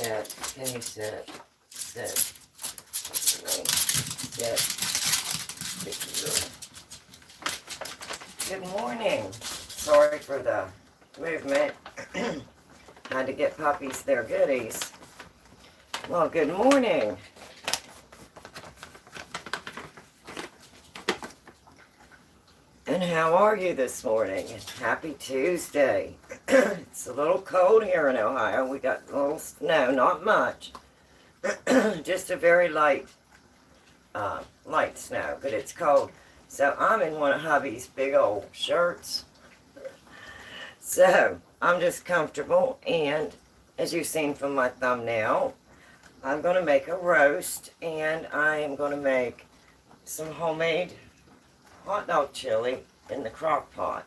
sit? Can you sit? Sit. Sit. Good morning. Sorry for the movement. Had to get puppies their goodies. Well, good morning. And how are you this morning? Happy Tuesday. It's a little cold here in Ohio. We got a little snow, not much. Just a very light snow, but it's cold. So I'm in one of hubby's big old shirts. So I'm just comfortable, and as you've seen from my thumbnail, I'm going to make a roast, and I am going to make some homemade hot dog chili in the crock pot.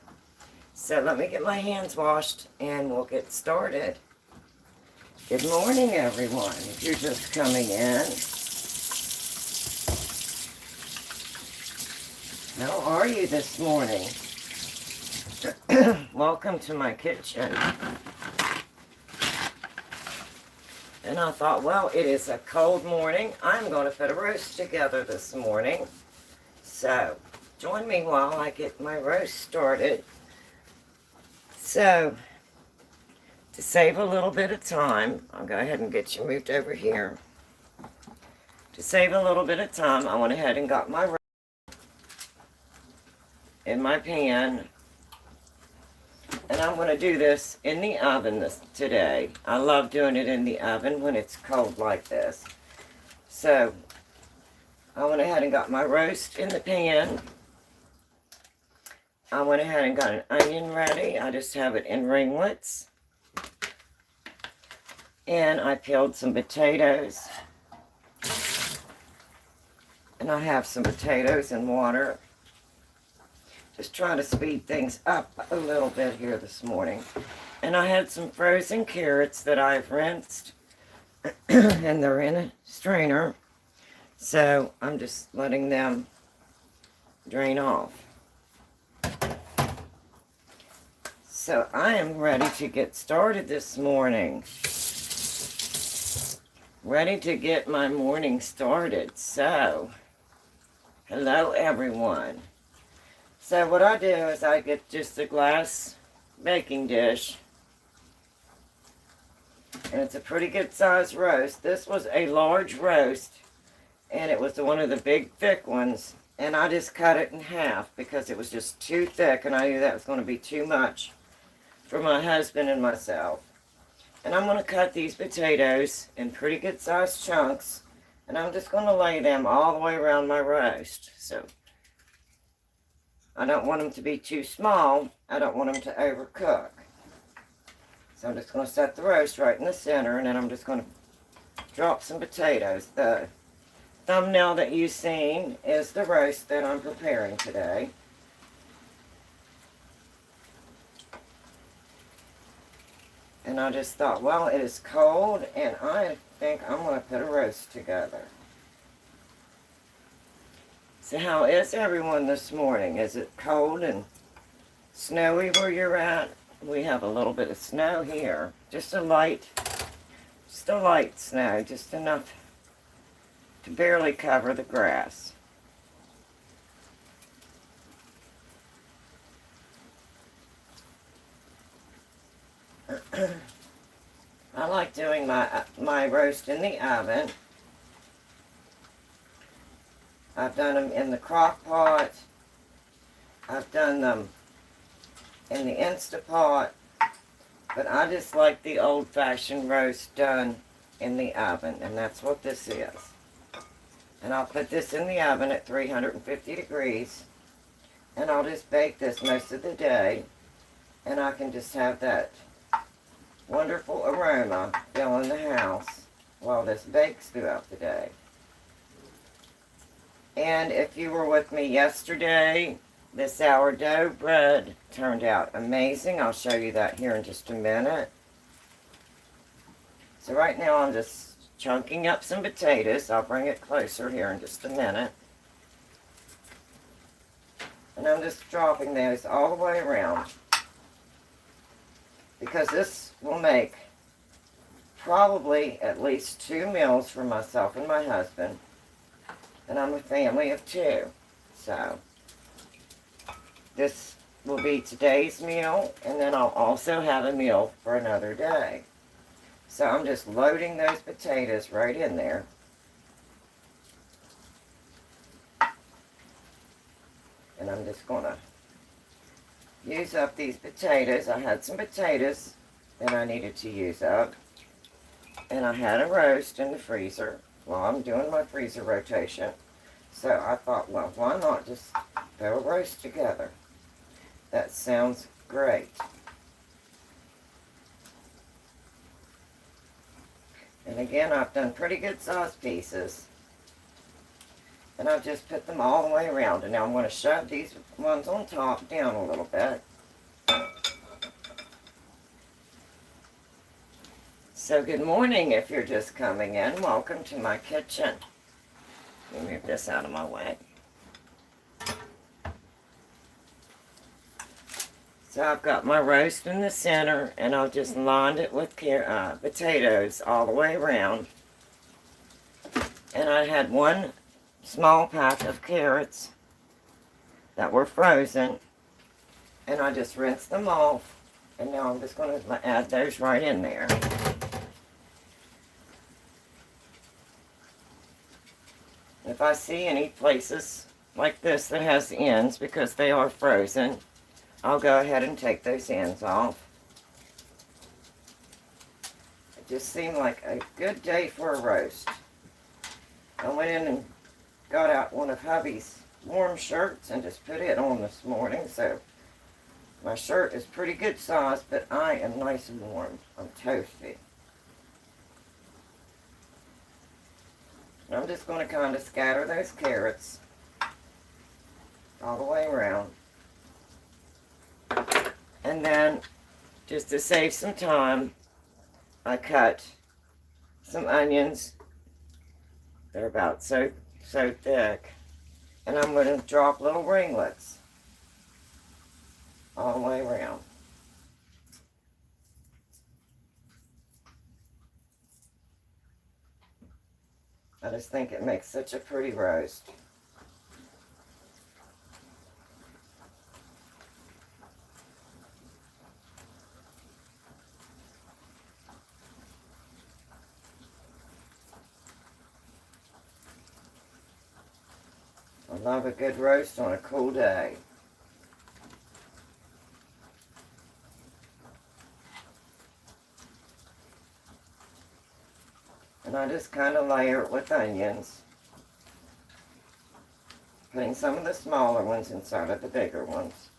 So let me get my hands washed and we'll get started. Good morning, everyone. If you're just coming in, how are you this morning? Welcome to my kitchen. And I thought, well, it is a cold morning. I'm going to put a roast together this morning. So join me while I get my roast started. So, to save a little bit of time, I'll go ahead and get you moved over here. To save a little bit of time, I went ahead and got my roast in my pan. And I'm going to do this in the oven today. I love doing it in the oven when it's cold like this. So, I went ahead and got my roast in the pan. I went ahead and got an onion ready. I just have it in ringlets. And I peeled some potatoes. And I have some potatoes and water. Just trying to speed things up a little bit here this morning. And I had some frozen carrots that I've rinsed. And they're in a strainer. So I'm just letting them drain off. So I am ready to get started this morning. Ready to get my morning started. So, hello everyone. So what I do is I get just a glass baking dish. And it's a pretty good size roast. This was a large roast. And it was one of the big thick ones. And I just cut it in half because it was just too thick. And I knew that was going to be too much for my husband and myself. And I'm going to cut these potatoes in pretty good sized chunks. And I'm just going to lay them all the way around my roast. So, I don't want them to be too small. I don't want them to overcook. So I'm just going to set the roast right in the center. And then I'm just going to drop some potatoes. The thumbnail that you've seen is the roast that I'm preparing today. And I just thought, well, it is cold, and I think I'm going to put a roast together. So how is everyone this morning? Is it cold and snowy where you're at? We have a little bit of snow here. Just a light snow, just enough to barely cover the grass. I like doing my roast in the oven. I've done them in the crock pot. I've done them in the Instapot. But I just like the old-fashioned roast done in the oven. And that's what this is. And I'll put this in the oven at 350 degrees. And I'll just bake this most of the day. And I can just have that wonderful aroma filling the house while this bakes throughout the day. And if you were with me yesterday, the sourdough bread turned out amazing. I'll show you that here in just a minute. So right now I'm just chunking up some potatoes. I'll bring it closer here in just a minute. And I'm just dropping those all the way around, because this will make probably at least 2 meals for myself and my husband. And I'm a family of 2. So this will be today's meal, and then I'll also have a meal for another day. So I'm just loading those potatoes right in there. And I'm just going to use up these potatoes. I had some potatoes that I needed to use up. And I had a roast in the freezer while I'm doing my freezer rotation. So I thought, well, why not just throw a roast together? That sounds great. And again, I've done pretty good size pieces. And I've just put them all the way around. And now I'm going to shove these ones on top down a little bit. So good morning if you're just coming in. Welcome to my kitchen. Let me move this out of my way. So I've got my roast in the center, and I've just lined it with potatoes all the way around. And I had 1 small pack of carrots that were frozen, and I just rinsed them off, and now I'm just going to add those right in there. If I see any places like this that has ends because they are frozen, I'll go ahead and take those ends off. It just seemed like a good day for a roast. I went in and got out one of hubby's warm shirts and just put it on this morning. So my shirt is pretty good size, but I am nice and warm. I'm toasty. And I'm just going to kind of scatter those carrots all the way around. And then, just to save some time, I cut some onions. They're about so thick. And I'm going to drop little ringlets all the way around. I just think it makes such a pretty roast. I love a good roast on a cool day. And I just kind of layer it with onions, putting some of the smaller ones inside of the bigger ones.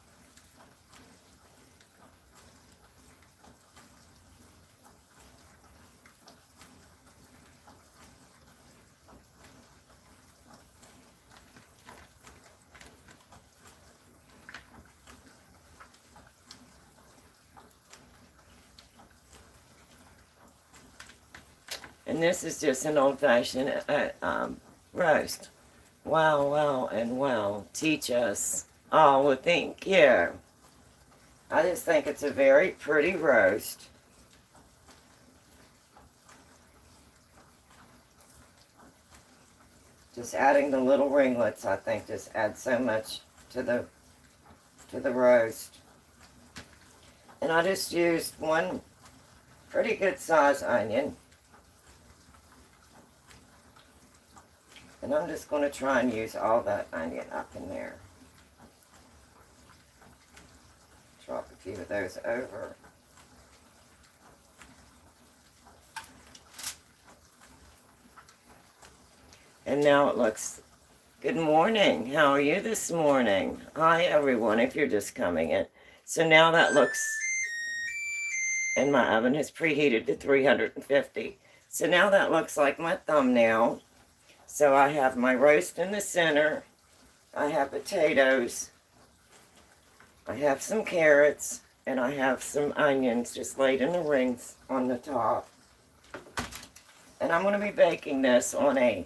And this is just an old-fashioned roast. Wow, wow, and wow. Teach us. Oh, well, thank you. I just think it's a very pretty roast. Just adding the little ringlets, I think, just adds so much to the roast. And I just used 1 pretty good size onion. And I'm just going to try and use all that onion up in there. Drop a few of those over. And now it looks, good morning. How are you this morning? Hi everyone, if you're just coming in. So now that looks, and my oven has preheated to 350. So now that looks like my thumbnail. So I have my roast in the center, I have potatoes, I have some carrots, and I have some onions just laid in the rings on the top. And I'm going to be baking this on a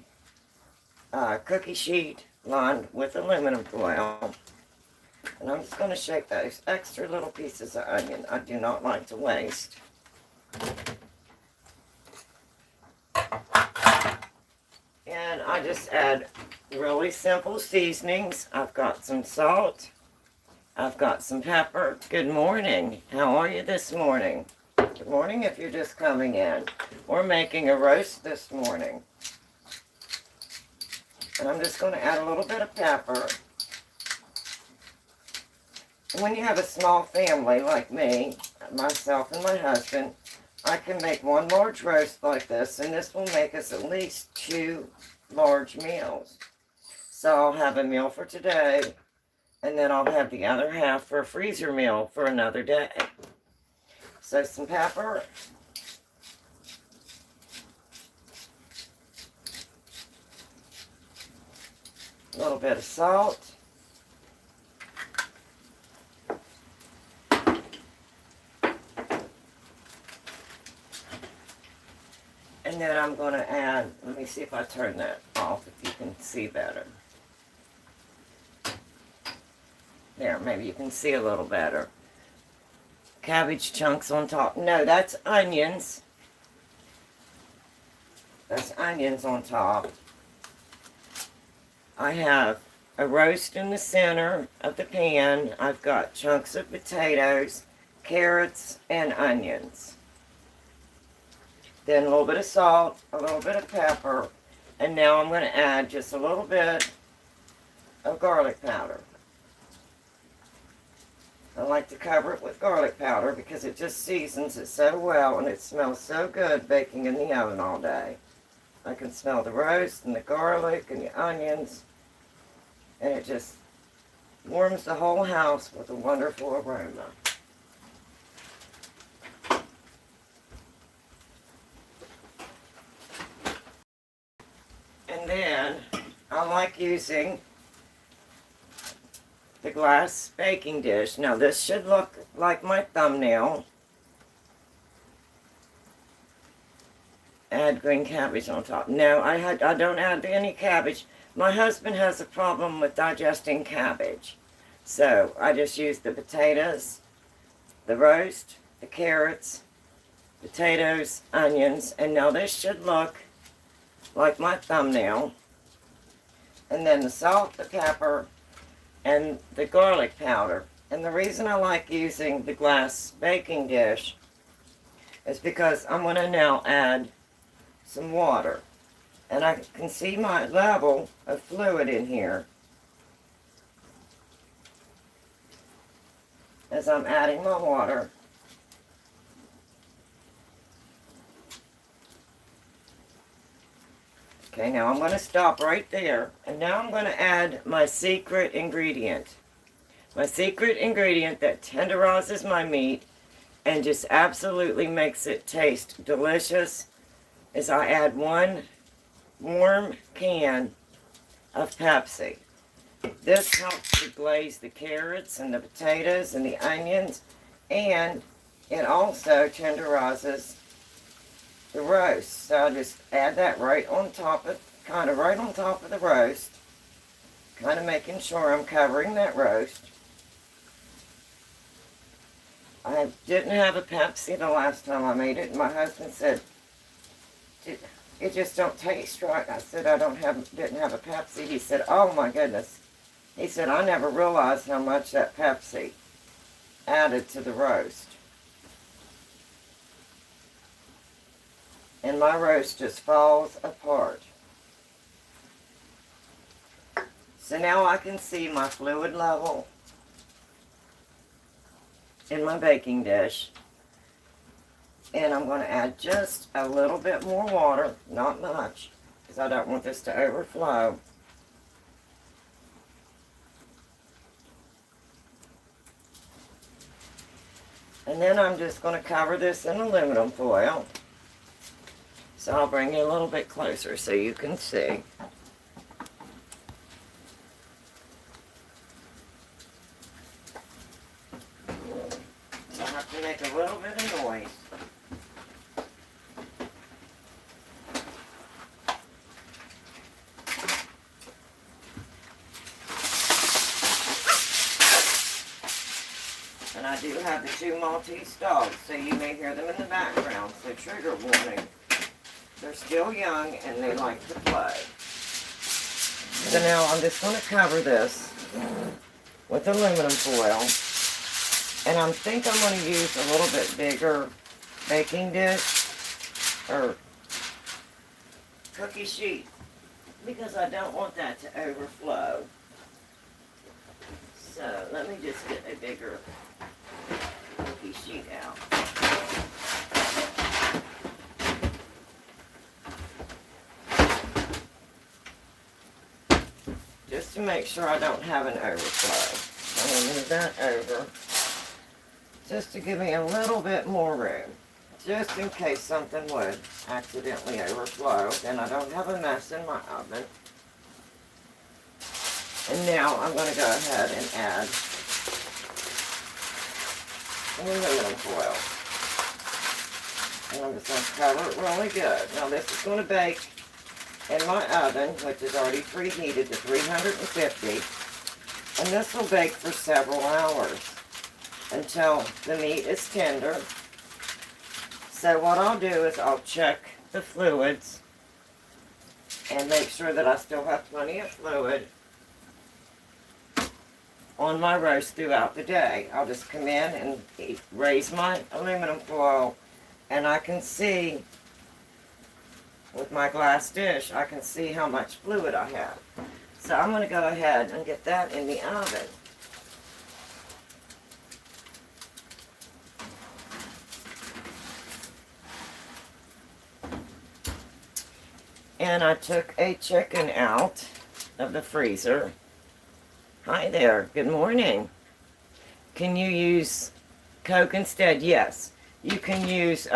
cookie sheet lined with aluminum foil. And I'm just going to shake those extra little pieces of onion I do not like to waste. I just add really simple seasonings. I've got some salt. I've got some pepper. Good morning. How are you this morning? Good morning if you're just coming in. We're making a roast this morning. And I'm just going to add a little bit of pepper. When you have a small family like me, myself and my husband, I can make one large roast like this, and this will make us at least 2 large meals. So I'll have a meal for today, and then I'll have the other half for a freezer meal for another day. So some pepper. A little bit of salt. And then I'm going to add, let me see if I turn that off if you can see better. There, maybe you can see a little better. Cabbage chunks on top. No, that's onions. That's onions on top. I have a roast in the center of the pan. I've got chunks of potatoes, carrots, and onions. Then a little bit of salt, a little bit of pepper, and now I'm going to add just a little bit of garlic powder. I like to cover it with garlic powder because it just seasons it so well and it smells so good baking in the oven all day. I can smell the roast and the garlic and the onions, and it just warms the whole house with a wonderful aroma. And then I like using the glass baking dish. Now this should look like my thumbnail. Add green cabbage on top. No, I don't add any cabbage. My husband has a problem with digesting cabbage. So I just use the potatoes, the roast, the carrots, potatoes, onions, and now this should look like my thumbnail. And then the salt, the pepper, and the garlic powder. And the reason I like using the glass baking dish is because I'm going to now add some water. And I can see my level of fluid in here as I'm adding my water. Okay, now I'm going to stop right there, and now I'm going to add my secret ingredient. My secret ingredient that tenderizes my meat and just absolutely makes it taste delicious is I add 1 warm can of Pepsi. This helps to glaze the carrots and the potatoes and the onions, and it also tenderizes the roast. So I just add that right on top of, right on top of the roast, kind of making sure I'm covering that roast. I didn't have a Pepsi the last time I made it, and my husband said, it just don't taste right. I said, didn't have a Pepsi. He said, oh my goodness. He said, I never realized how much that Pepsi added to the roast. And my roast just falls apart. So now I can see my fluid level in my baking dish. And I'm going to add just a little bit more water, not much, because I don't want this to overflow. And then I'm just going to cover this in aluminum foil. So I'll bring you a little bit closer so you can see. So I have to make a little bit of noise. And I do have the 2 Maltese dogs, so you may hear them in the background, so trigger warning. They're still young and they like to play. So now I'm just going to cover this with aluminum foil. And I think I'm going to use a little bit bigger baking dish or cookie sheet because I don't want that to overflow. So let me just get a bigger cookie sheet out. Just to make sure I don't have an overflow. I'm going to move that over just to give me a little bit more room. Just in case something would accidentally overflow, then I don't have a mess in my oven. And now I'm going to go ahead and add aluminum foil. And I'm just going to cover it really good. Now this is going to bake in my oven, which is already preheated to 350. And this will bake for several hours until the meat is tender. So what I'll do is I'll check the fluids and make sure that I still have plenty of fluid on my roast throughout the day. I'll just come in and raise my aluminum foil, and I can see with my glass dish, I can see how much fluid I have. So I'm going to go ahead and get that in the oven. And I took a chicken out of the freezer. Hi there, good morning. Can you use Coke instead? Yes, you can use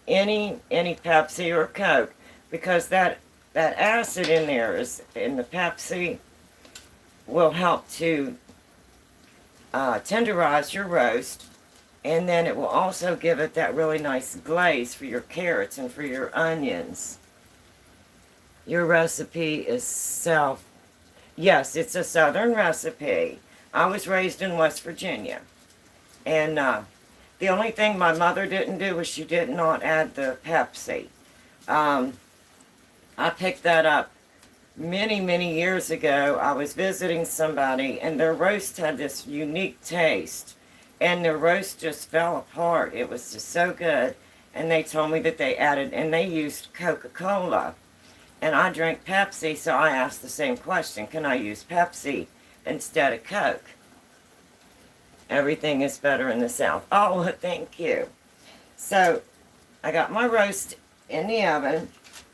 any Pepsi or Coke, because that acid in there is in the Pepsi will help to tenderize your roast, and then it will also give it that really nice glaze for your carrots and for your onions. Your recipe is yes, it's a Southern recipe. I was raised in West Virginia. And the only thing my mother didn't do was she did not add the Pepsi. I picked that up many, many years ago. I was visiting somebody, and their roast had this unique taste. And their roast just fell apart. It was just so good. And they told me that they added, and they used Coca-Cola. And I drink Pepsi, so I asked the same question. Can I use Pepsi instead of Coke? Everything is better in the South. Oh, thank you. So, I got my roast in the oven,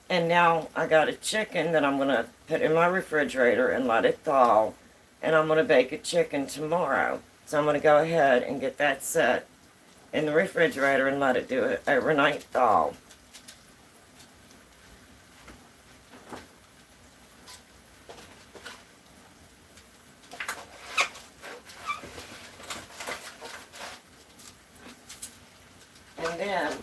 and now I got a chicken that I'm going to put in my refrigerator and let it thaw. And I'm going to bake a chicken tomorrow. So I'm going to go ahead and get that set in the refrigerator and let it do an overnight thaw. And then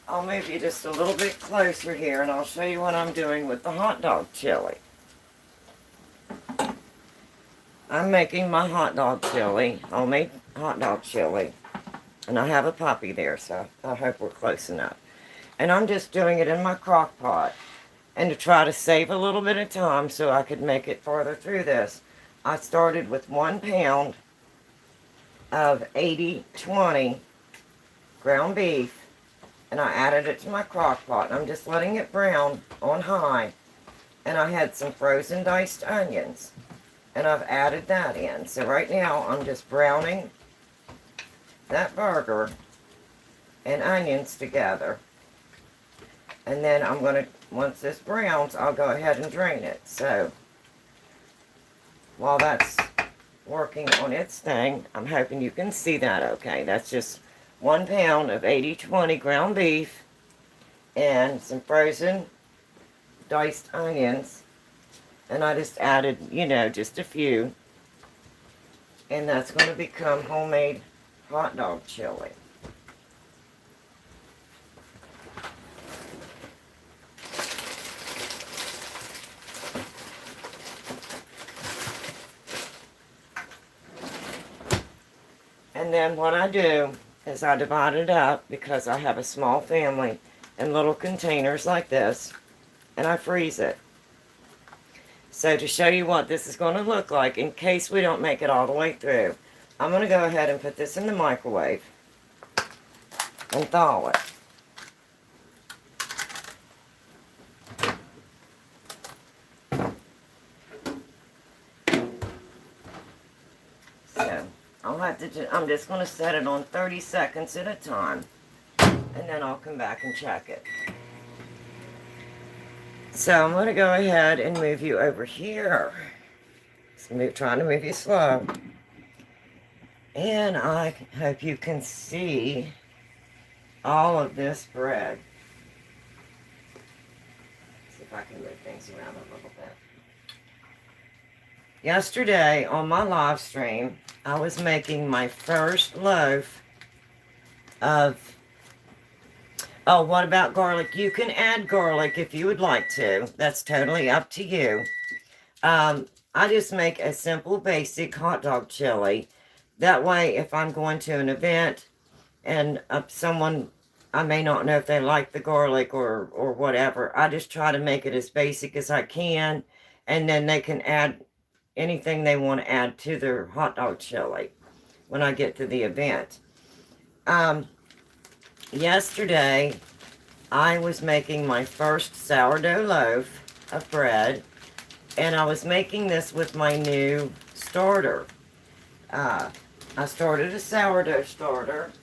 I'll move you just a little bit closer here, and I'll show you what I'm doing with the hot dog chili. I'm making my hot dog chili, homemade hot dog chili. And I have a puppy there, so I hope we're close enough. And I'm just doing it in my crock pot. And to try to save a little bit of time so I could make it farther through this, I started with 1 pound of 80/20 ground beef, and I added it to my crock pot. I'm just letting it brown on high, and I had some frozen diced onions, and I've added that in. So right now I'm just browning that burger and onions together, and then I'm going to, once this browns, I'll go ahead and drain it. So while that's working on its thing, I'm hoping you can see that okay. That's just 1 pound of 80/20 ground beef and some frozen diced onions, and I just added, just a few, and that's going to become homemade hot dog chili. And then what I do is I divide it up, because I have a small family, in little containers like this, and I freeze it. So to show you what this is going to look like, in case we don't make it all the way through, I'm going to go ahead and put this in the microwave and thaw it. So I'm just going to set it on 30 seconds at a time, and then I'll come back and check it. So I'm going to go ahead and move you over here. Trying to move you slow. And I hope you can see all of this bread. See if I can move things around a little bit. Yesterday on my live stream, I was making my first loaf of... Oh, what about garlic? You can add garlic if you would like to. That's totally up to you. I just make a simple, basic hot dog chili. That way, if I'm going to an event and someone, I may not know if they like the garlic or whatever, I just try to make it as basic as I can, and then they can add anything they want to add to their hot dog chili when I get to the event. Yesterday, I was making my first sourdough loaf of bread, and I was making this with my new starter. I started a sourdough starter,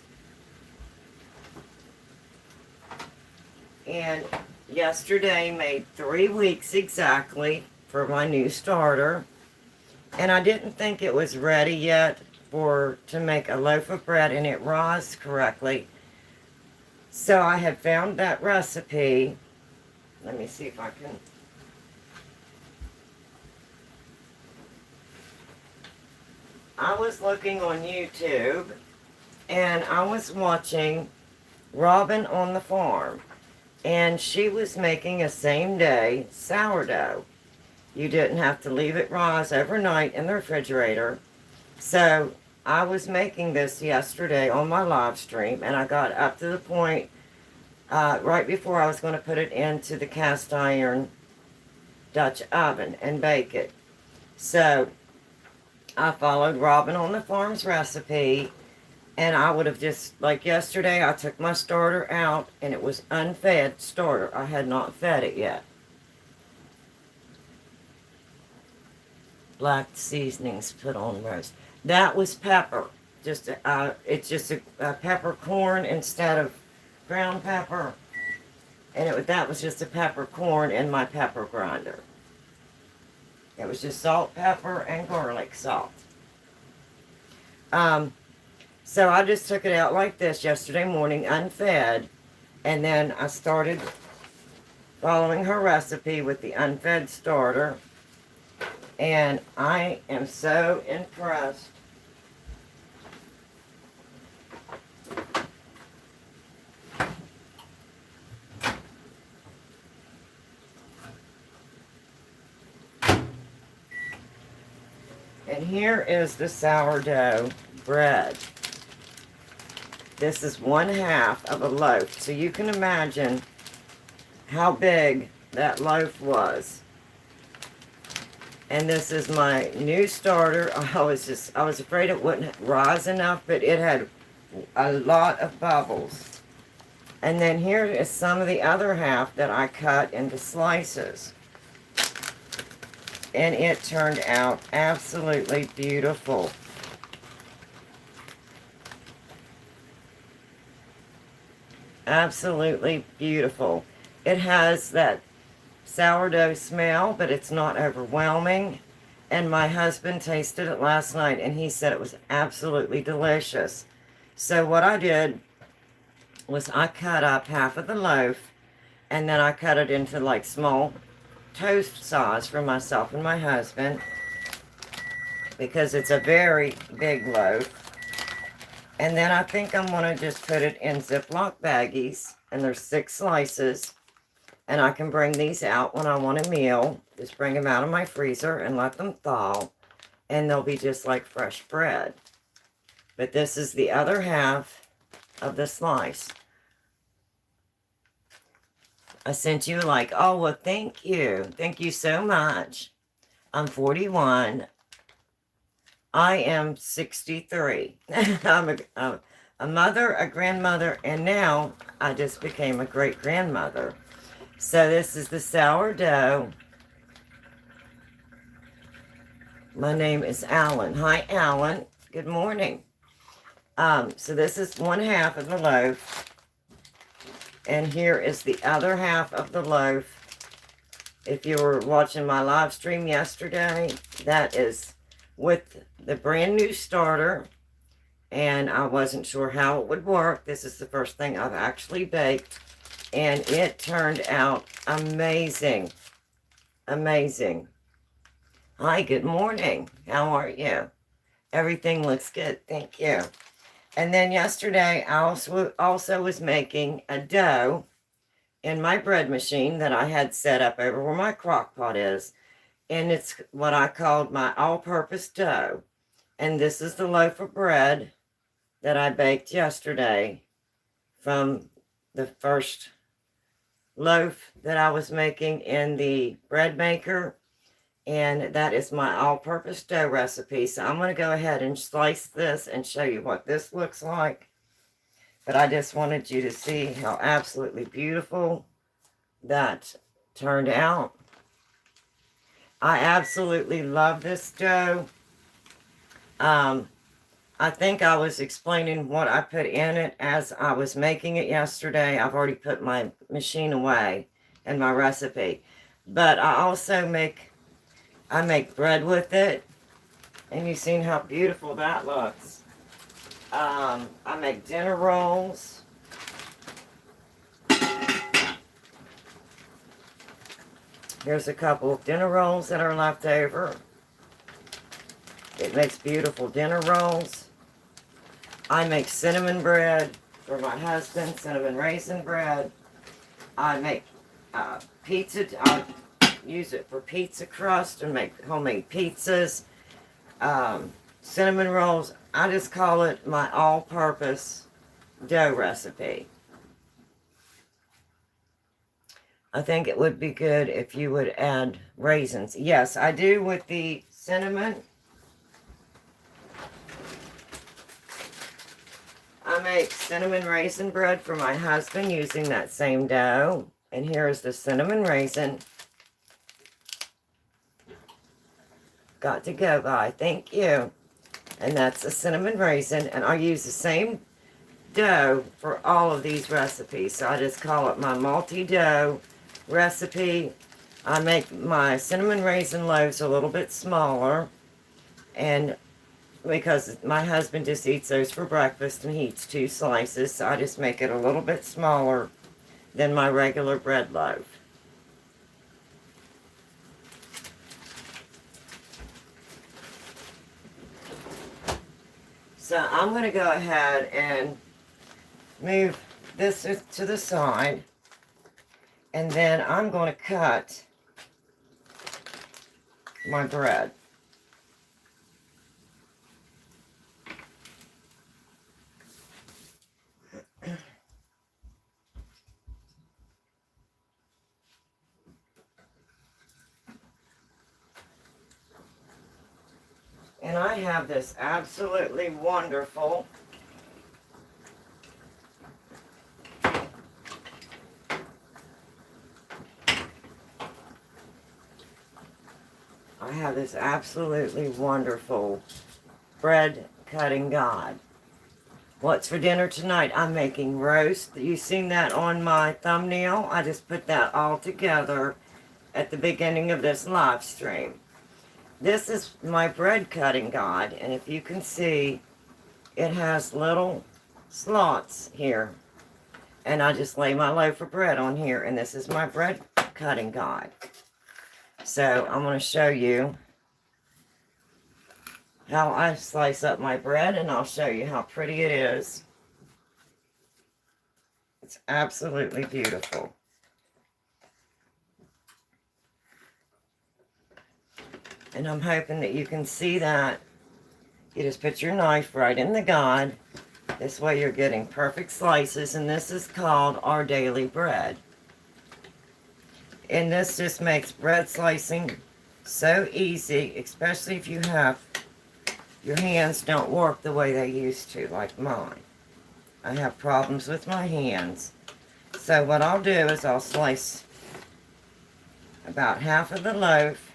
and yesterday made 3 weeks exactly for my new starter, and I didn't think it was ready yet to make a loaf of bread and it rise correctly. So I had found that recipe. Let me see if I can... I was looking on YouTube, and I was watching Robin on the Farm, and she was making a same-day sourdough. You didn't have to leave it rise overnight in the refrigerator. So I was making this yesterday on my live stream, and I got up to the point right before I was going to put it into the cast iron Dutch oven and bake it. So I followed Robin on the Farm's recipe, and I would have just, like yesterday, I took my starter out, and it was unfed starter. I had not fed it yet. Black seasonings put on roast. That was pepper. It's just a peppercorn instead of ground pepper. And that was just a peppercorn in my pepper grinder. It was just salt, pepper, and garlic salt. So I just took it out like this yesterday morning, unfed, and then I started following her recipe with the unfed starter, and I am so impressed. And here is the sourdough bread. This is 1/2 of a loaf. So you can imagine how big that loaf was. And this is my new starter. I was afraid it wouldn't rise enough, but it had a lot of bubbles. And then here is some of the other half that I cut into slices. And it turned out absolutely beautiful. Absolutely beautiful. It has that sourdough smell, but it's not overwhelming. And my husband tasted it last night, and he said it was absolutely delicious. So what I did was I cut up half of the loaf, and then I cut it into like small toast size for myself and my husband, because it's a very big loaf. And then I think I'm going to just put it in Ziploc baggies, and there's 6 slices, and I can bring these out when I want a meal. Just bring them out of my freezer and let them thaw, and they'll be just like fresh bread. But this is the other half of the slice. I sent you like, oh, well, thank you. Thank you so much. I'm 41. I am 63. I'm a mother, a grandmother, and now I just became a great-grandmother. So this is the sourdough. My name is Alan. Hi, Alan. Good morning. So this is one half of the loaf. And here is the other half of the loaf. If you were watching my live stream yesterday, that is with the brand new starter. And I wasn't sure how it would work. This is the first thing I've actually baked. And it turned out amazing. Amazing. Hi, good morning. How are you? Everything looks good. Thank you. And then yesterday, I also was making a dough in my bread machine that I had set up over where my crock pot is. And it's what I called my all-purpose dough. And this is the loaf of bread that I baked yesterday from the first loaf that I was making in the bread maker. And that is my all-purpose dough recipe. So I'm going to go ahead and slice this and show you what this looks like. But I just wanted you to see how absolutely beautiful that turned out. I absolutely love this dough. I think I was explaining what I put in it as I was making it yesterday. I've already put my machine away and my recipe. But I also make bread with it. And you've seen how beautiful that looks. I make dinner rolls. Here's a couple of dinner rolls that are left over. It makes beautiful dinner rolls. I make cinnamon bread for my husband, cinnamon raisin bread. I make pizza. I use it for pizza crust and make homemade pizzas. Cinnamon rolls. I just call it my all-purpose dough recipe. I think it would be good if you would add raisins. Yes, I do with the cinnamon. I make cinnamon raisin bread for my husband using that same dough. And here is the cinnamon raisin. Got to go by. Thank you. And that's the cinnamon raisin. And I use the same dough for all of these recipes. So I just call it my multi-dough recipe. I make my cinnamon raisin loaves a little bit smaller. And because my husband just eats those for breakfast and he eats 2 slices. So I just make it a little bit smaller than my regular bread loaf. So I'm going to go ahead and move this to the side. And then I'm going to cut my bread. And I have this absolutely wonderful bread cutting guide. What's for dinner tonight? I'm making roast. You've seen that on my thumbnail. I just put that all together at the beginning of this live stream. This is my bread cutting guide, and if you can see, it has little slots here. And I just lay my loaf of bread on here, and this is my bread cutting guide. So I'm going to show you how I slice up my bread, and I'll show you how pretty it is. It's absolutely beautiful. And I'm hoping that you can see that. You just put your knife right in the guide. This way you're getting perfect slices, and this is called our daily bread. And this just makes bread slicing so easy, especially if your hands don't work the way they used to, like mine. I have problems with my hands. So what I'll do is I'll slice about half of the loaf.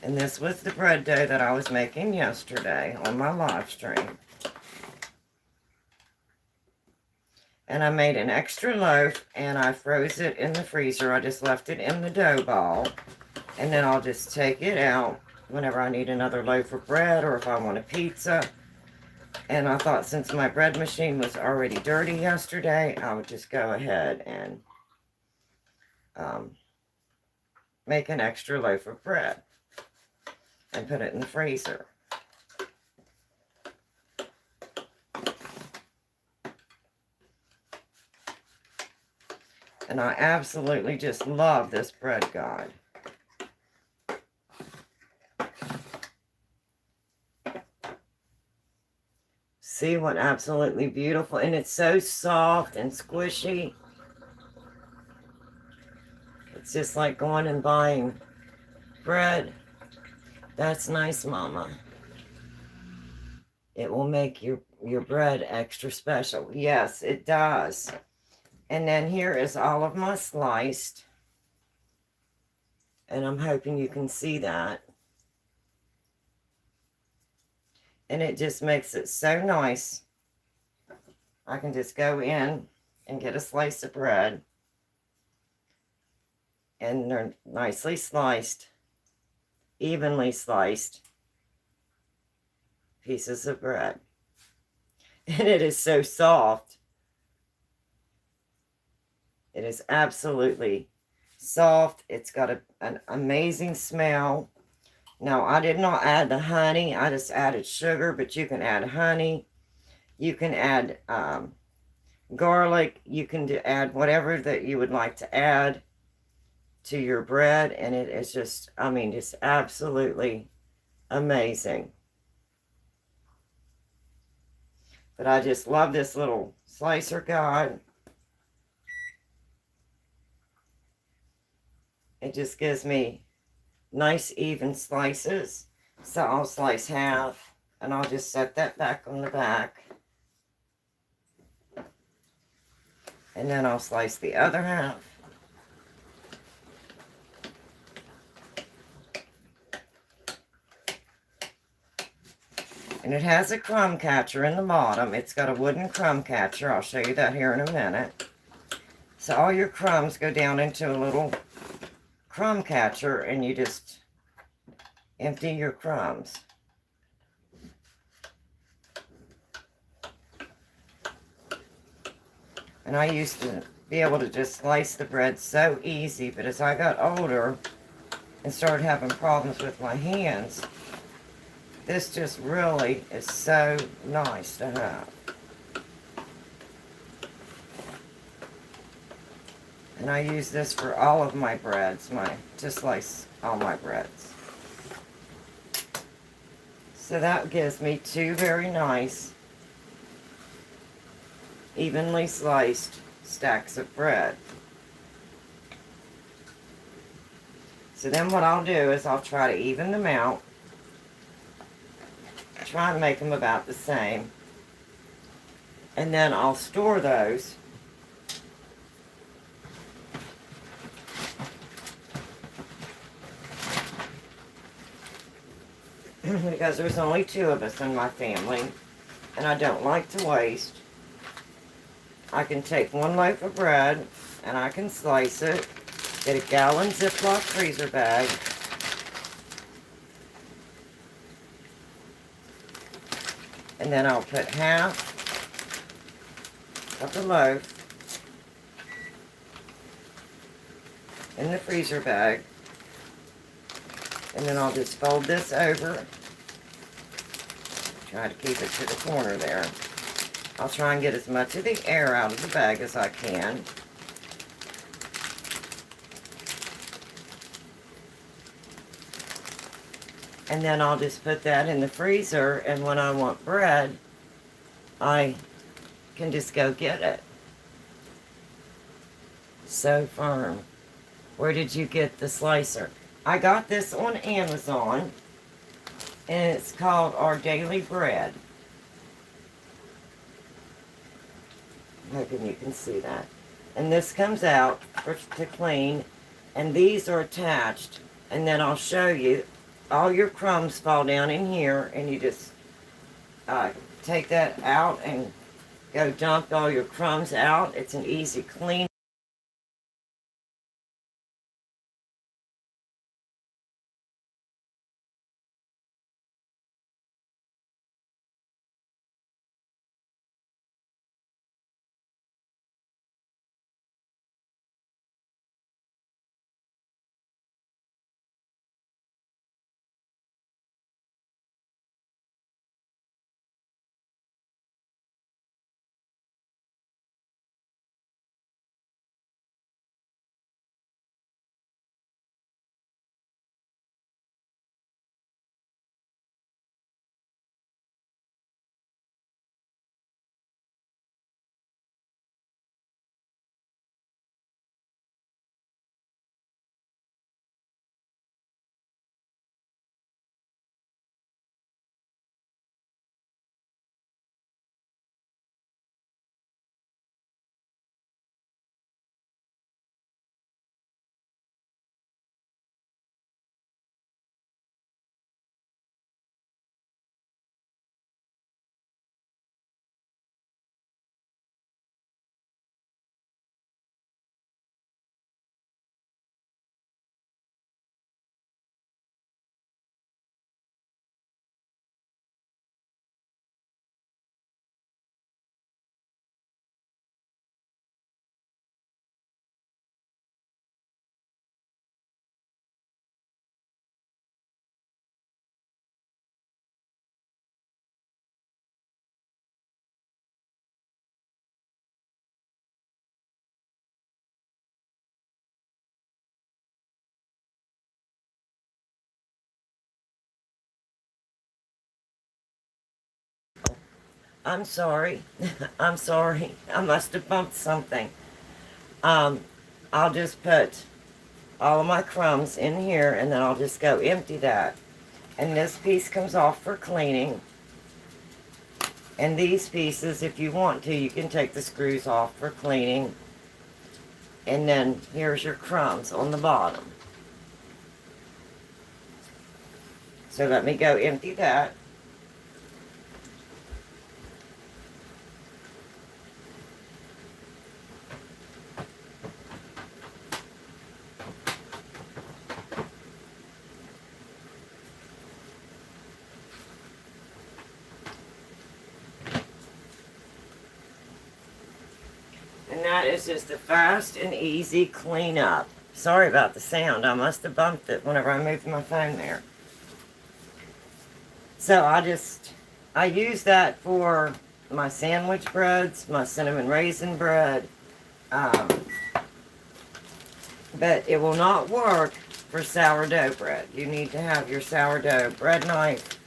And this was the bread dough that I was making yesterday on my live stream. And I made an extra loaf and I froze it in the freezer. I just left it in the dough ball. And then I'll just take it out whenever I need another loaf of bread or if I want a pizza. And I thought since my bread machine was already dirty yesterday, I would just go ahead and make an extra loaf of bread and put it in the freezer. And I absolutely just love this bread guide. See what absolutely beautiful, and it's so soft and squishy. It's just like going and buying bread. That's nice, Mama. It will make your bread extra special. Yes, it does. And then here is all of my sliced. And I'm hoping you can see that. And it just makes it so nice. I can just go in and get a slice of bread. And they're nicely sliced, evenly sliced pieces of bread. And it is so soft. It is absolutely soft. It's got an amazing smell. Now, I did not add the honey. I just added sugar, but you can add honey. You can add garlic. You can add whatever that you would like to add to your bread. And it is just, I mean, just absolutely amazing. But I just love this little slicer guide. It just gives me nice even slices. So I'll slice half and I'll just set that back on the back. And then I'll slice the other half. And it has a crumb catcher in the bottom. It's got a wooden crumb catcher. I'll show you that here in a minute. So all your crumbs go down into a little crumb catcher and you just empty your crumbs. And I used to be able to just slice the bread so easy, but as I got older and started having problems with my hands, this just really is so nice to have. And I use this for all of my breads, to slice all my breads. So that gives me two very nice, evenly sliced stacks of bread. So then what I'll do is I'll try to even them out. Try and make them about the same. And then I'll store those. Because there's only 2 of us in my family, and I don't like to waste. I can take 1 loaf of bread, and I can slice it, get a gallon Ziploc freezer bag, and then I'll put half of the loaf in the freezer bag, and then I'll just fold this over. Try to keep it to the corner there. I'll try and get as much of the air out of the bag as I can. And then I'll just put that in the freezer, and when I want bread, I can just go get it. So firm. Where did you get the slicer? I got this on Amazon, and it's called Our Daily Bread. I'm hoping you can see that. And this comes out to clean, and these are attached, and then I'll show you. All your crumbs fall down in here, and you just take that out and go dump all your crumbs out. It's an easy clean. I'm sorry. I'm sorry. I must have bumped something. Um, I'll just put all of my crumbs in here, and then I'll just go empty that. And this piece comes off for cleaning. And these pieces, if you want to, you can take the screws off for cleaning. And then here's your crumbs on the bottom. So let me go empty that. And that is just a fast and easy cleanup. Sorry about the sound. I must have bumped it whenever I moved my phone there. So I use that for my sandwich breads, my cinnamon raisin bread. But it will not work for sourdough bread. You need to have your sourdough bread knife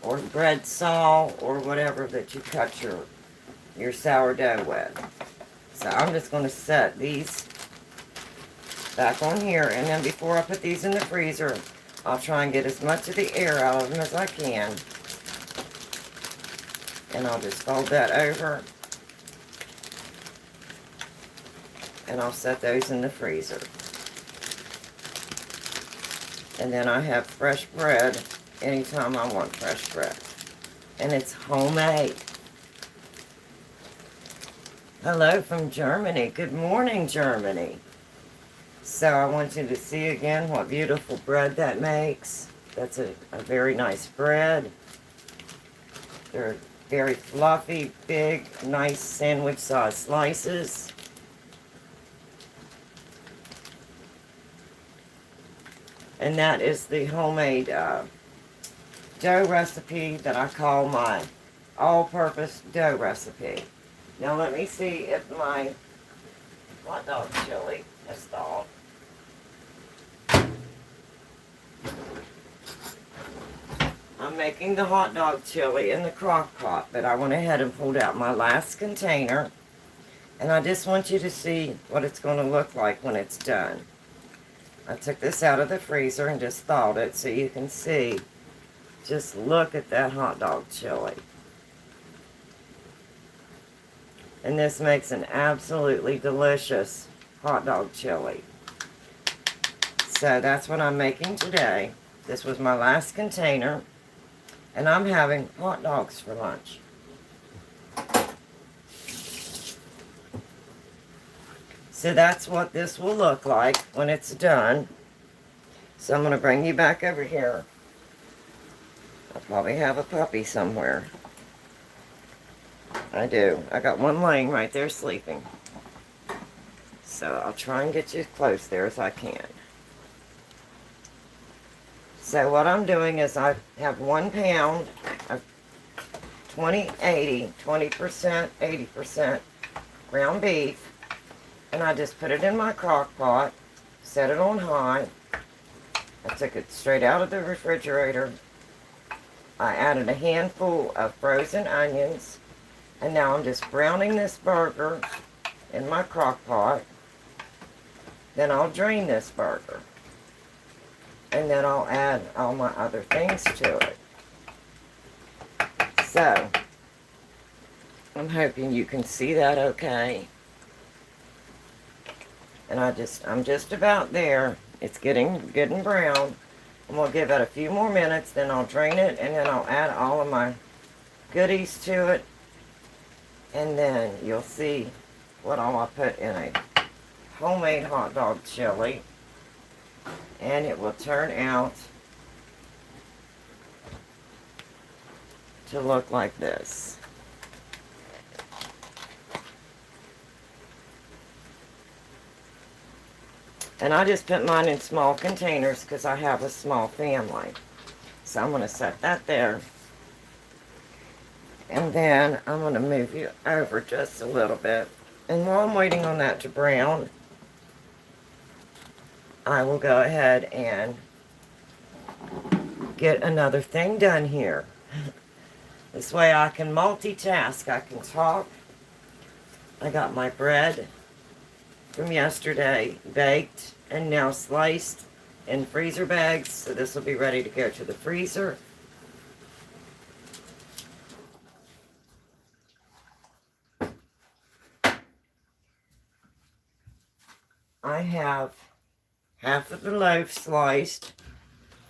or bread saw or whatever that you cut your sourdough with. So I'm just going to set these back on here, and then before I put these in the freezer, I'll try and get as much of the air out of them as I can. And I'll just fold that over, and I'll set those in the freezer. And then I have fresh bread anytime I want fresh bread. And it's homemade. Hello from Germany. Good morning, Germany. So I want you to see again what beautiful bread that makes. That's a very nice bread. They're very fluffy, big, nice sandwich-sized slices. And that is the homemade dough recipe that I call my all-purpose dough recipe. Now let me see if my hot dog chili has thawed. I'm I'm making the hot dog chili in the crock pot, but I went ahead and pulled out my last container, and I just want you to see what it's going to look like when it's done. I took this out of the freezer and just thawed it so you can see. Just look at that hot dog chili. And this makes an absolutely delicious hot dog chili. So that's what I'm making today. This was my last container. And I'm having hot dogs for lunch. So that's what this will look like when it's done. So I'm going to bring you back over here. I'll probably have a puppy somewhere. I do. I got one laying right there sleeping. So I'll try and get you as close there as I can. So what I'm doing is I have 1 pound of 20% 80% ground beef. And I just put it in my crock pot, set it on high. I took it straight out of the refrigerator. I added a handful of frozen onions. And now I'm just browning this burger in my crock pot. Then I'll drain this burger. And then I'll add all my other things to it. So, I'm hoping you can see that okay. And I'm just about there. It's getting good and brown. And we'll give it a few more minutes, then I'll drain it, and then I'll add all of my goodies to it. And then you'll see what all I put in a homemade hot dog chili. And it will turn out to look like this. And I just put mine in small containers because I have a small family. So I'm going to set that there. And then I'm going to move you over just a little bit. And while I'm waiting on that to brown, I will go ahead and get another thing done here. This way I can multitask. I can talk. I got my bread from yesterday baked and now sliced in freezer bags. So this will be ready to go to the freezer. I have half of the loaf sliced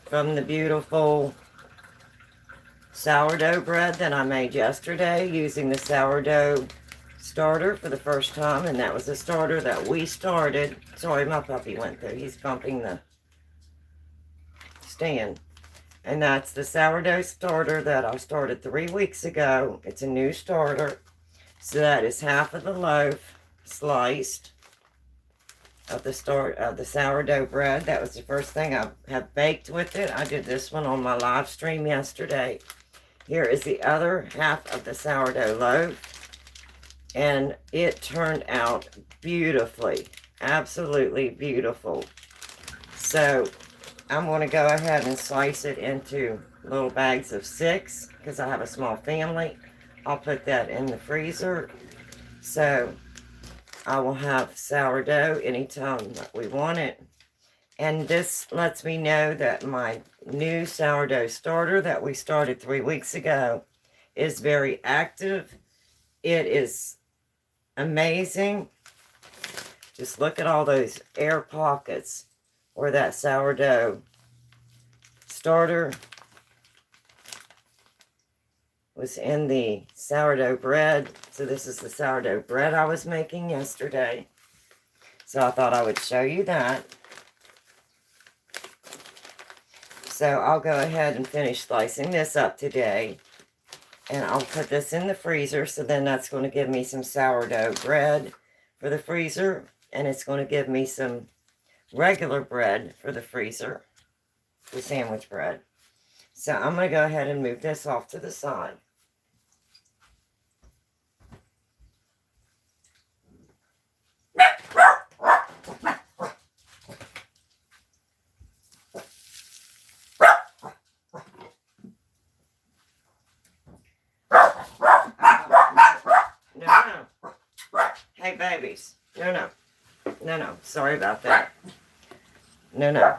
from the beautiful sourdough bread that I made yesterday using the sourdough starter for the first time, and that was the starter that we started. Sorry, my puppy went there. He's bumping the stand. And that's the sourdough starter that I started 3 weeks ago. It's a new starter. So that is half of the loaf sliced of the sourdough bread. That was the first thing I have baked with it. I did this one on my live stream yesterday. Here is the other half of the sourdough loaf. And it turned out beautifully. Absolutely beautiful. So I'm going to go ahead and slice it into little bags of 6 because I have a small family. I'll put that in the freezer. So I will have sourdough anytime that we want it. And this lets me know that my new sourdough starter that we started 3 weeks ago is very active. It is amazing. Just look at all those air pockets where that sourdough starter was in the sourdough bread. So this is the sourdough bread I was making yesterday. So I thought I would show you that. So I'll go ahead and finish slicing this up today. And I'll put this in the freezer. So then that's going to give me some sourdough bread for the freezer. And it's going to give me some regular bread for the freezer. The sandwich bread. So I'm going to go ahead and move this off to the side. babies. No. Sorry about that. No.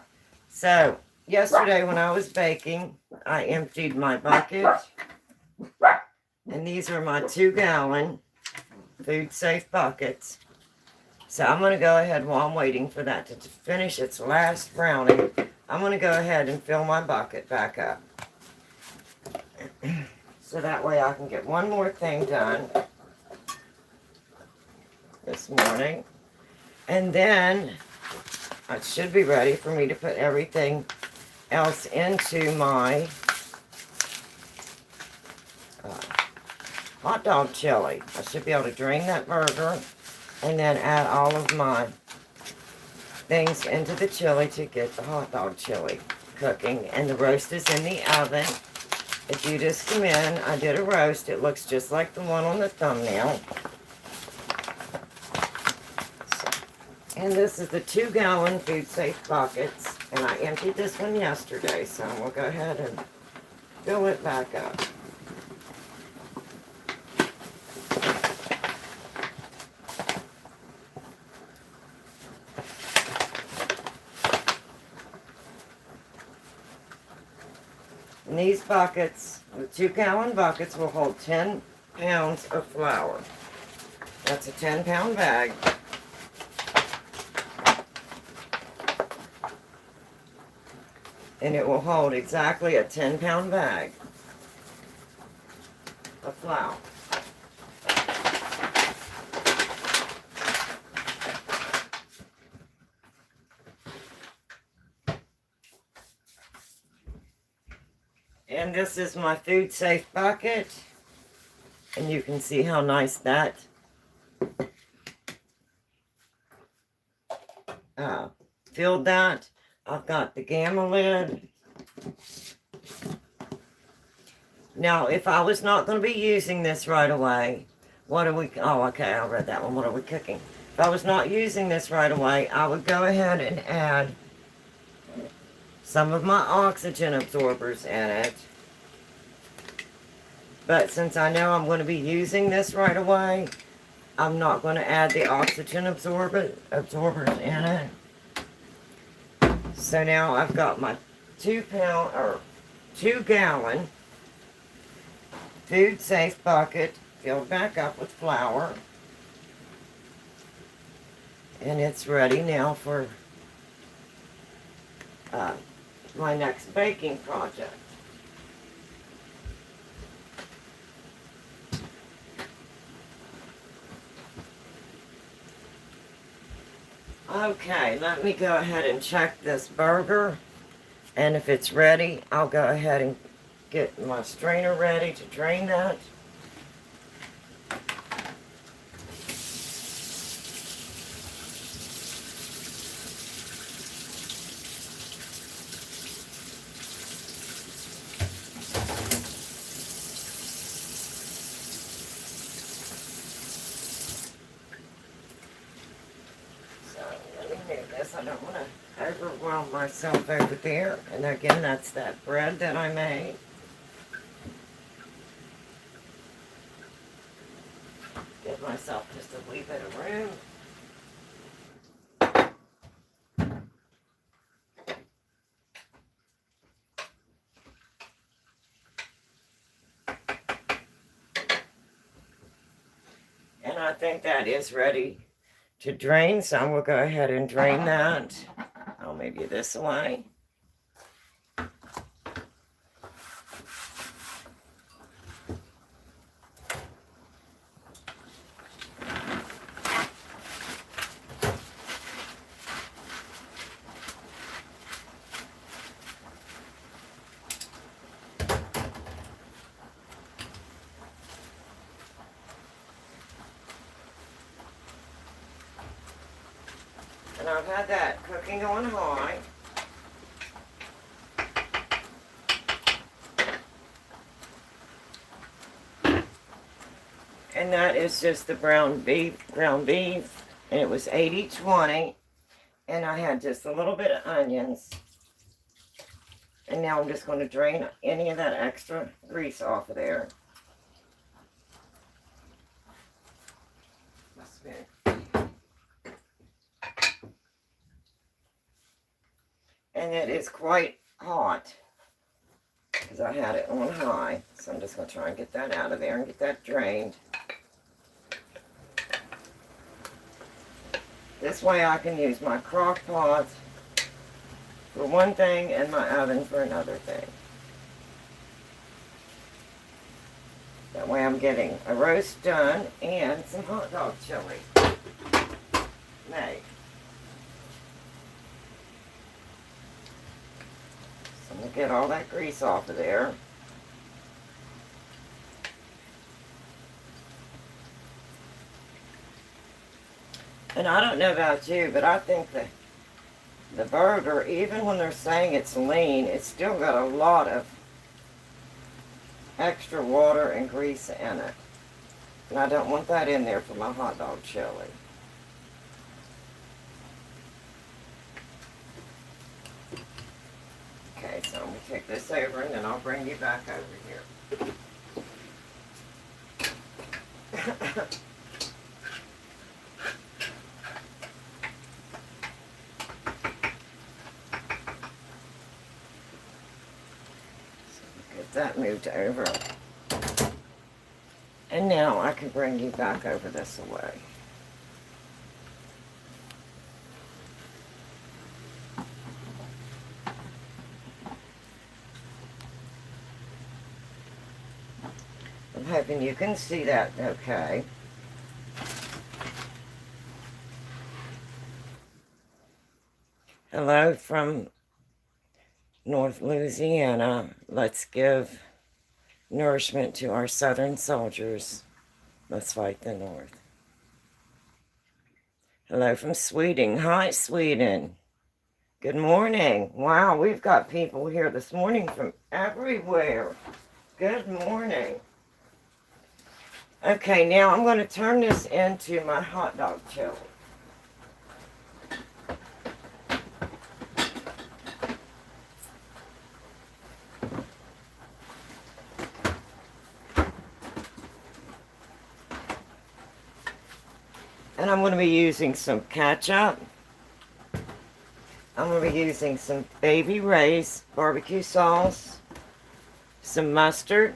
So, yesterday when I was baking, I emptied my bucket. And these are my 2-gallon food safe buckets. So I'm going to go ahead while I'm waiting for that to finish its last browning. I'm going to go ahead and fill my bucket back up. So that way I can get one more thing done this morning. And then it should be ready for me to put everything else into my hot dog chili. I should be able to drain that burger and then add all of my things into the chili to get the hot dog chili cooking. And the roast is in the oven. If you just come in, I did a roast. It looks just like the one on the thumbnail. And this is the 2-gallon food safe buckets. And I emptied this one yesterday, so we'll go ahead and fill it back up. And these buckets, the 2-gallon buckets, will hold 10 pounds of flour. That's a 10-pound bag. And it will hold exactly a 10-pound bag of flour. And this is my food safe bucket. And you can see how nice that filled that. I've got the gamma lid. Now, if I was not going to be using this right away, what are we... Oh, okay, I read that one. What are we cooking? If I was not using this right away, I would go ahead and add some of my oxygen absorbers in it. But since I know I'm going to be using this right away, I'm not going to add the oxygen absorbers in it. So now I've got my 2-gallon food safe bucket filled back up with flour. And it's ready now for my next baking project. Okay, let me go ahead and check this burger. And if it's ready, I'll go ahead and get my strainer ready to drain that. I don't want to overwhelm myself over there. And again, that's that bread that I made. Give myself just a wee bit of room. And I think that is ready to drain, so I'm going to go ahead and drain that. I'll move you this way. And I've had that cooking on high. And that is just the ground beef. And it was 80-20. And I had just a little bit of onions. And now I'm just going to drain any of that extra grease off of there. My spoon. And it is quite hot because I had it on high. So I'm just going to try and get that out of there and get that drained. This way I can use my crock pot for one thing and my oven for another thing. That way I'm getting a roast done and some hot dog chili made. So I'm going to get all that grease off of there. And I don't know about you, but I think that the burger, even when they're saying it's lean, it's still got a lot of extra water and grease in it. And I don't want that in there for my hot dog chili. Okay, so I'm going to take this over and then I'll bring you back over here. That moved over. And now I can bring you back over this way. I'm hoping you can see that okay. Hello from North Louisiana. Let's give nourishment to our Southern soldiers. Let's fight the North. Hello from Sweden. Hi, Sweden. Good morning. Wow, we've got people here this morning from everywhere. Good morning. Okay, now I'm going to turn this into my hot dog chili. And I'm going to be using some ketchup. I'm going to be using some Baby Ray's barbecue sauce, some mustard,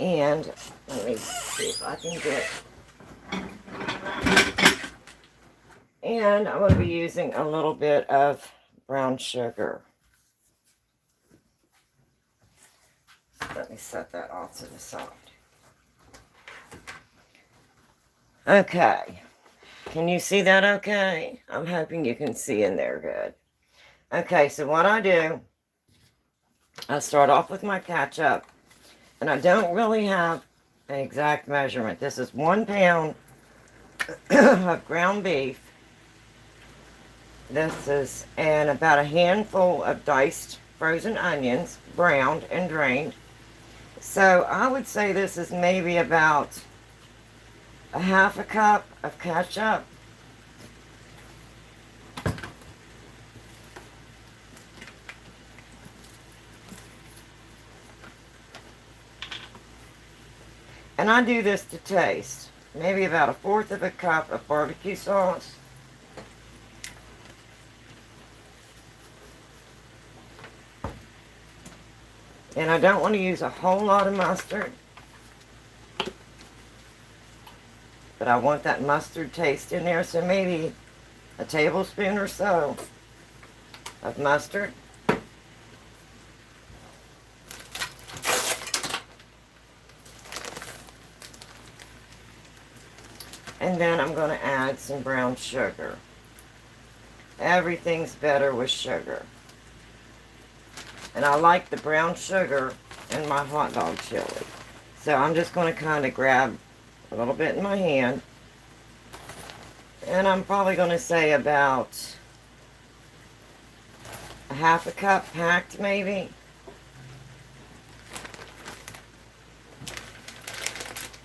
and let me see if I can get, and I'm going to be using a little bit of brown sugar. Let me set that off to the side. Okay, can you see that okay? I'm hoping you can see in there good. Okay, so what I do, I start off with my ketchup, and I don't really have an exact measurement. This is 1 pound of ground beef. This is, and about a handful of diced frozen onions, browned and drained. So I would say this is maybe about a half a cup of ketchup. And I do this to taste. Maybe about a fourth of a cup of barbecue sauce. And I don't want to use a whole lot of mustard. But I want that mustard taste in there, so maybe a tablespoon or so of mustard. And then I'm going to add some brown sugar. Everything's better with sugar. And I like the brown sugar in my hot dog chili. So I'm just going to kind of grab a little bit in my hand. And I'm probably going to say about a half a cup packed maybe.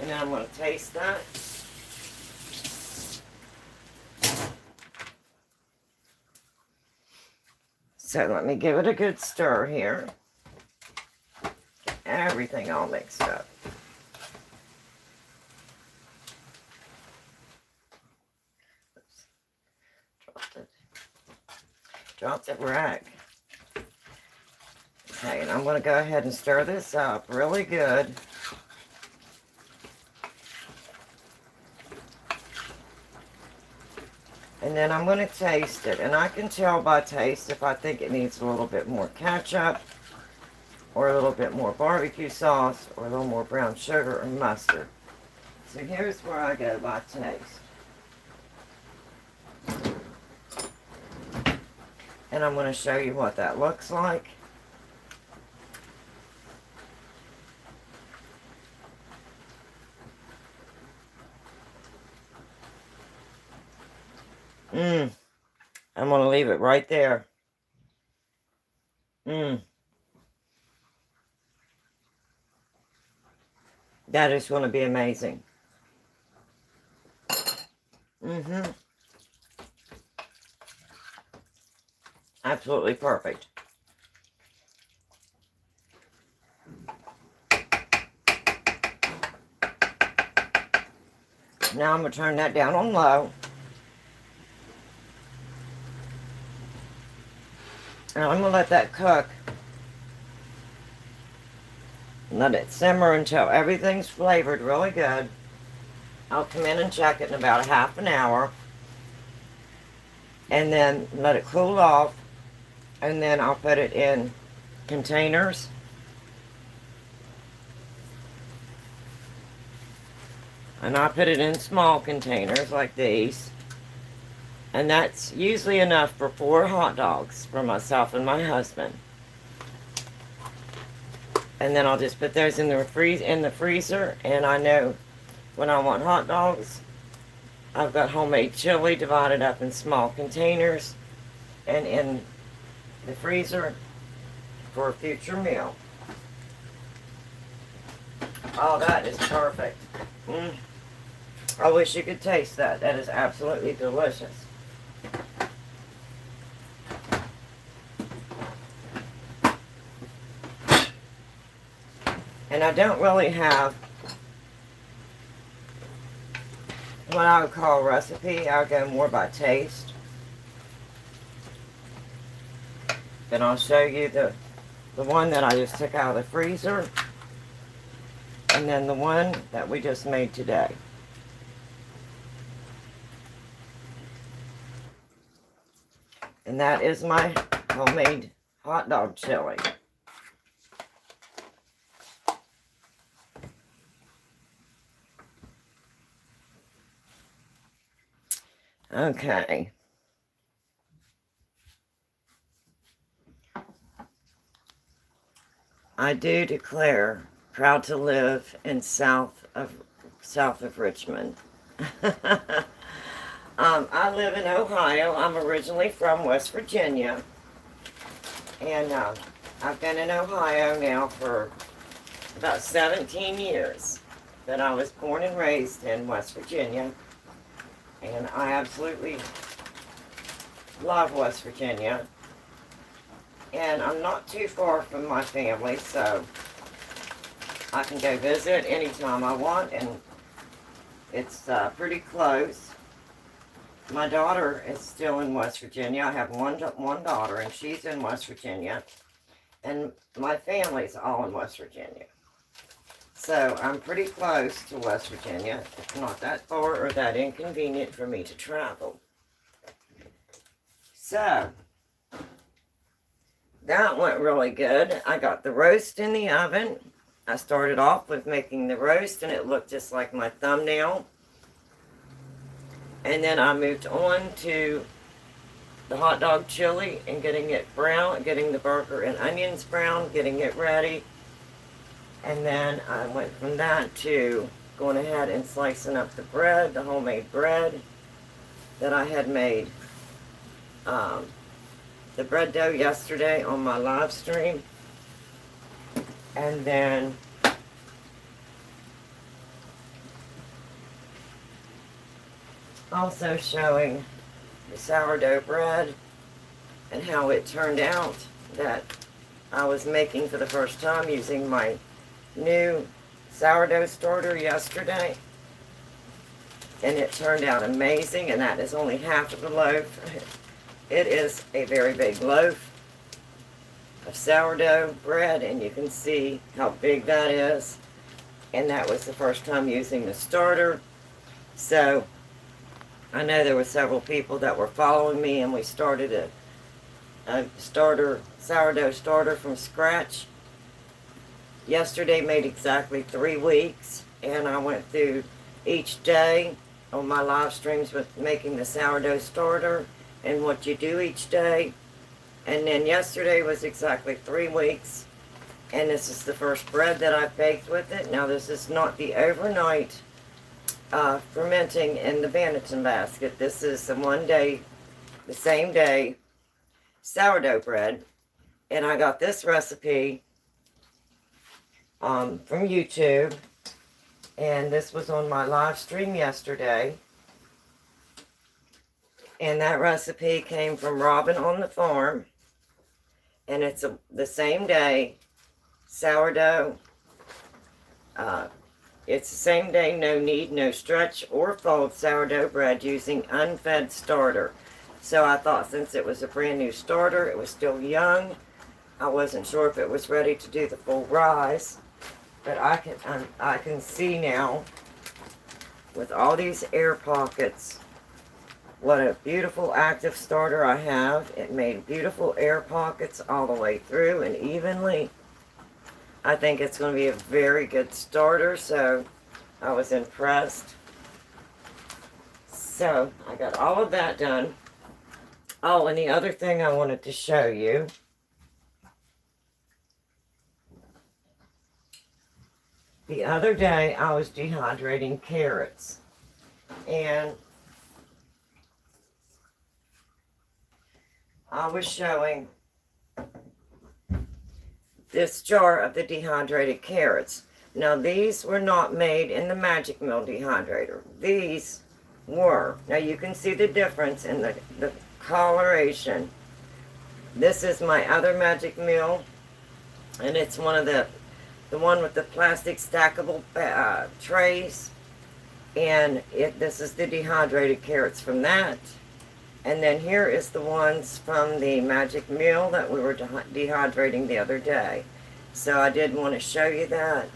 And then I'm going to taste that. So let me give it a good stir here. Get everything all mixed up. Drop the rack. Okay, and I'm going to go ahead and stir this up really good. And then I'm going to taste it. And I can tell by taste if I think it needs a little bit more ketchup, or a little bit more barbecue sauce, or a little more brown sugar or mustard. So here's where I go by taste. And I'm going to show you what that looks like. I'm going to leave it right there. That is going to be amazing. Absolutely perfect. Now I'm going to turn that down on low. And I'm going to let that cook. Let it simmer until everything's flavored really good. I'll come in and check it in about a half an hour. And then let it cool off. And then I'll put it in containers. And I put it in small containers like these. And that's usually enough for 4 hot dogs for myself and my husband. And then I'll just put those in the freezer. And I know when I want hot dogs, I've got homemade chili divided up in small containers and in the freezer for a future meal. Oh, that is perfect. I wish you could taste that. That is absolutely delicious. And I don't really have what I would call a recipe. I'll go more by taste. Then I'll show you the one that I just took out of the freezer. And then the one that we just made today. And that is my homemade hot dog chili. Okay. I do declare proud to live in south of Richmond. I live in Ohio. I'm originally from West Virginia. And I've been in Ohio now for about 17 years. But I was born and raised in West Virginia. And I absolutely love West Virginia. And I'm not too far from my family, so I can go visit anytime I want, and it's pretty close. My daughter is still in West Virginia. I have one daughter, and she's in West Virginia. And my family's all in West Virginia. So I'm pretty close to West Virginia. It's not that far or that inconvenient for me to travel. So that went really good. I got the roast in the oven. I started off with making the roast, and it looked just like my thumbnail. And then I moved on to the hot dog chili and getting it brown, getting the burger and onions brown, getting it ready. And then I went from that to going ahead and slicing up the bread, the homemade bread that I had made the bread dough yesterday on my live stream. And then also showing the sourdough bread and how it turned out, that I was making for the first time using my new sourdough starter yesterday, and it turned out amazing. And that is only half of the loaf, It is a very big loaf of sourdough bread, and you can see how big that is. And that was the first time using the starter. So I know there were several people that were following me, and we started a sourdough starter from scratch. Yesterday made exactly 3 weeks, and I went through each day on my live streams with making the sourdough starter and what you do each day. And then yesterday was exactly 3 weeks, and this is the first bread that I baked with it. Now this is not the overnight fermenting in the Banneton basket. This is the same day sourdough bread. And I got this recipe from YouTube, and this was on my live stream yesterday. And that recipe came from Robin on the Farm, and it's the same day sourdough. It's the same day, no knead, no stretch or fold sourdough bread using unfed starter. So I thought, since it was a brand new starter, it was still young, I wasn't sure if it was ready to do the full rise. But I can see now, with all these air pockets, what a beautiful active starter I have. It made beautiful air pockets all the way through and evenly. I think it's going to be a very good starter, so I was impressed. So I got all of that done. Oh, and the other thing I wanted to show you, the other day I was dehydrating carrots, and I was showing this jar of the dehydrated carrots. Now these were not made in the Magic Mill dehydrator. These were. Now you can see the difference in the coloration. This is my other Magic Mill, and it's one of the one with the plastic stackable trays. And this is the dehydrated carrots from that. And then here is the ones from the Magic Mill that we were dehydrating the other day. So I did want to show you that.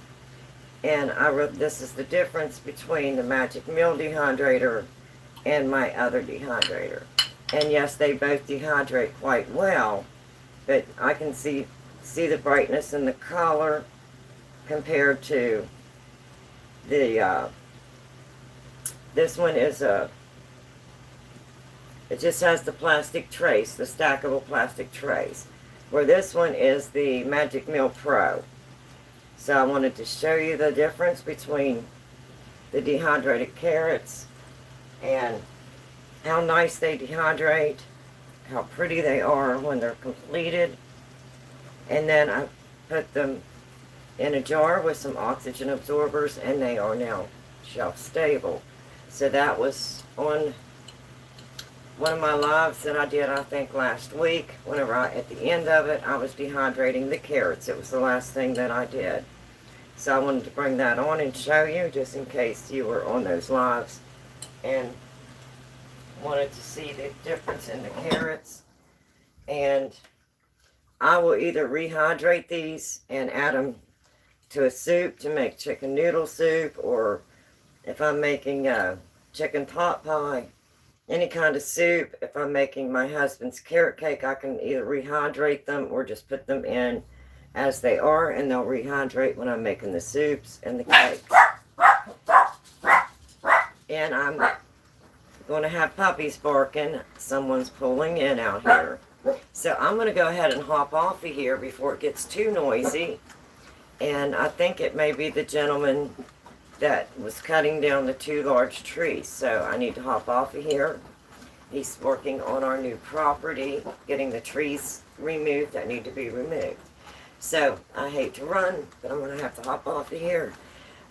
And I wrote, this is the difference between the Magic Mill dehydrator and my other dehydrator. And yes, they both dehydrate quite well, but I can see the brightness in the color compared to the, this one is it just has the plastic trays, the stackable plastic trays, where this one is the Magic Mill Pro. So I wanted to show you the difference between the dehydrated carrots and how nice they dehydrate, how pretty they are when they're completed. And then I put them in a jar with some oxygen absorbers, and they are now shelf stable. So that was on one of my lives that I did, I think, last week. Whenever at the end of it, I was dehydrating the carrots. It was the last thing that I did. So I wanted to bring that on and show you, just in case you were on those lives and wanted to see the difference in the carrots. And I will either rehydrate these and add them to a soup to make chicken noodle soup, or if I'm making a chicken pot pie, any kind of soup. If I'm making my husband's carrot cake, I can either rehydrate them or just put them in as they are, and they'll rehydrate when I'm making the soups and the cakes. And I'm going to have puppies barking. Someone's pulling in out here. So I'm going to go ahead and hop off of here before it gets too noisy. And I think it may be the gentleman that was cutting down the 2 large trees. So I need to hop off of here. He's working on our new property, getting the trees removed that need to be removed. So I hate to run, but I'm going to have to hop off of here.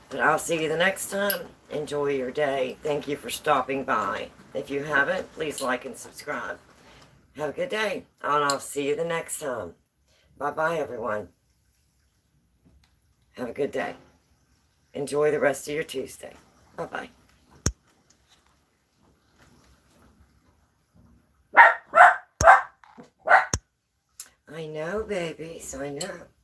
But I'll see you the next time. Enjoy your day. Thank you for stopping by. If you haven't, please like and subscribe. Have a good day, and I'll see you the next time. Bye-bye, everyone. Have a good day. Enjoy the rest of your Tuesday. Bye-bye. know, babies, I know.